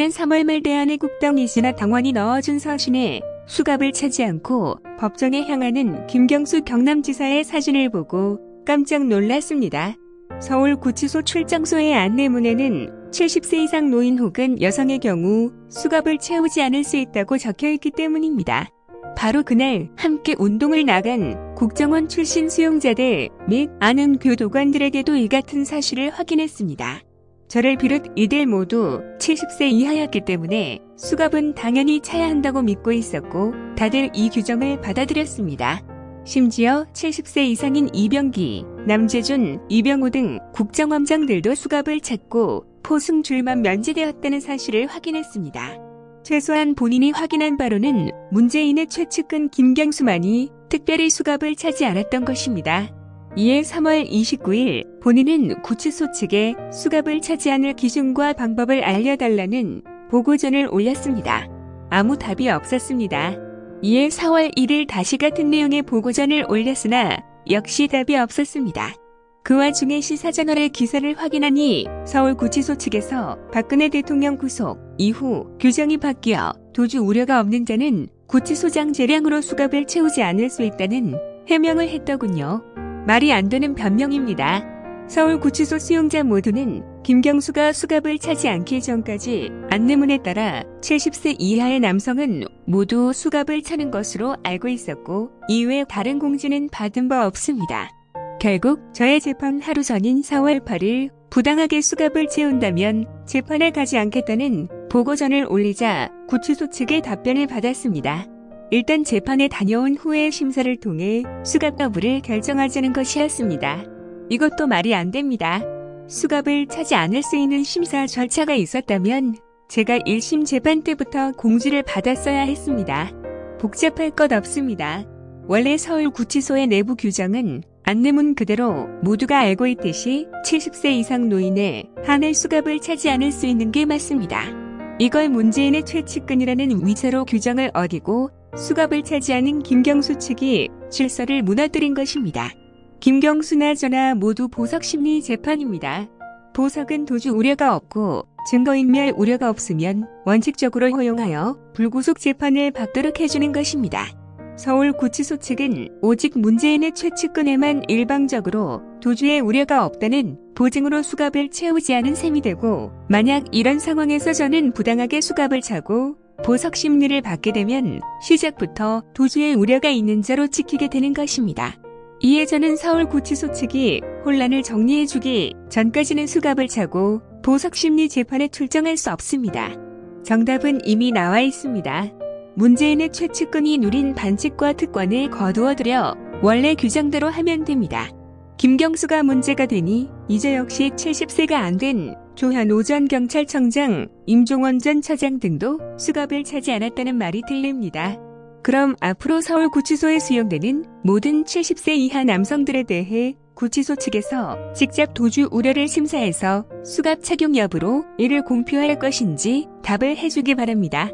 지난 3월 말 대한애국당 이진아 당원이 넣어준 서신에 수갑을 차지 않고 법정에 향하는 김경수 경남지사의 사진을 보고 깜짝 놀랐습니다. 서울구치소 출장소의 안내문에는 70세 이상 노인 혹은 여성의 경우 수갑을 채우지 않을 수 있다고 적혀있기 때문입니다. 바로 그날 함께 운동을 나간 국정원 출신 수용자들 및 아는 교도관들에게도 이 같은 사실을 확인했습니다. 저를 비롯 이들 모두 70세 이하였기 때문에 수갑은 당연히 차야 한다고 믿고 있었고 다들 이 규정을 받아들였습니다. 심지어 70세 이상인 이병기, 남재준, 이병우 등 국정원장들도 수갑을 찼고 포승줄만 면제되었다는 사실을 확인했습니다. 최소한 본인이 확인한 바로는 문재인의 최측근 김경수만이 특별히 수갑을 차지 않았던 것입니다. 이에 3월 29일 본인은 구치소 측에 수갑을 차지 않을 기준과 방법을 알려달라는 보고전을 올렸습니다. 아무 답이 없었습니다. 이에 4월 1일 다시 같은 내용의 보고전을 올렸으나 역시 답이 없었습니다. 그 와중에 시사저널의 기사를 확인하니 서울구치소 측에서 박근혜 대통령 구속 이후 규정이 바뀌어 도주 우려가 없는 자는 구치소장 재량으로 수갑을 채우지 않을 수 있다는 해명을 했더군요. 말이 안 되는 변명입니다. 서울구치소 수용자 모두는 김경수가 수갑을 차지 않기 전까지 안내문에 따라 70세 이하의 남성은 모두 수갑을 차는 것으로 알고 있었고 이외 다른 공지는 받은 바 없습니다. 결국 저의 재판 하루 전인 4월 8일 부당하게 수갑을 채운다면 재판에 가지 않겠다는 보고전을 올리자 구치소 측의 답변을 받았습니다. 일단 재판에 다녀온 후에 심사를 통해 수갑 여부를 결정하자는 것이었습니다. 이것도 말이 안 됩니다. 수갑을 차지 않을 수 있는 심사 절차가 있었다면 제가 1심 재판 때부터 공지를 받았어야 했습니다. 복잡할 것 없습니다. 원래 서울구치소의 내부 규정은 안내문 그대로 모두가 알고 있듯이 70세 이상 노인에 한해 수갑을 차지 않을 수 있는 게 맞습니다. 이걸 문재인의 최측근이라는 위자료 규정을 어기고 수갑을 차지하는 김경수 측이 질서를 무너뜨린 것입니다. 김경수나 저나 모두 보석심리 재판입니다. 보석은 도주 우려가 없고 증거인멸 우려가 없으면 원칙적으로 허용하여 불구속 재판을 받도록 해주는 것입니다. 서울구치소 측은 오직 문재인의 최측근에만 일방적으로 도주의 우려가 없다는 보증으로 수갑을 채우지 않은 셈이 되고 만약 이런 상황에서 저는 부당하게 수갑을 차고 보석 심리를 받게 되면 시작부터 도주의 우려가 있는 자로 찍히게 되는 것입니다. 이에 저는 서울구치소 측이 혼란을 정리해주기 전까지는 수갑을 차고 보석 심리 재판에 출정할 수 없습니다. 정답은 이미 나와 있습니다. 문재인의 최측근이 누린 반칙과 특권을 거두어들여 원래 규정대로 하면 됩니다. 김경수가 문제가 되니 이제 역시 70세가 안 된 조현오 전 경찰청장, 임종원 전 처장 등도 수갑을 차지 않았다는 말이 들립니다. 그럼 앞으로 서울구치소에 수용되는 모든 70세 이하 남성들에 대해 구치소 측에서 직접 도주 우려를 심사해서 수갑 착용 여부로 이를 공표할 것인지 답을 해주기 바랍니다.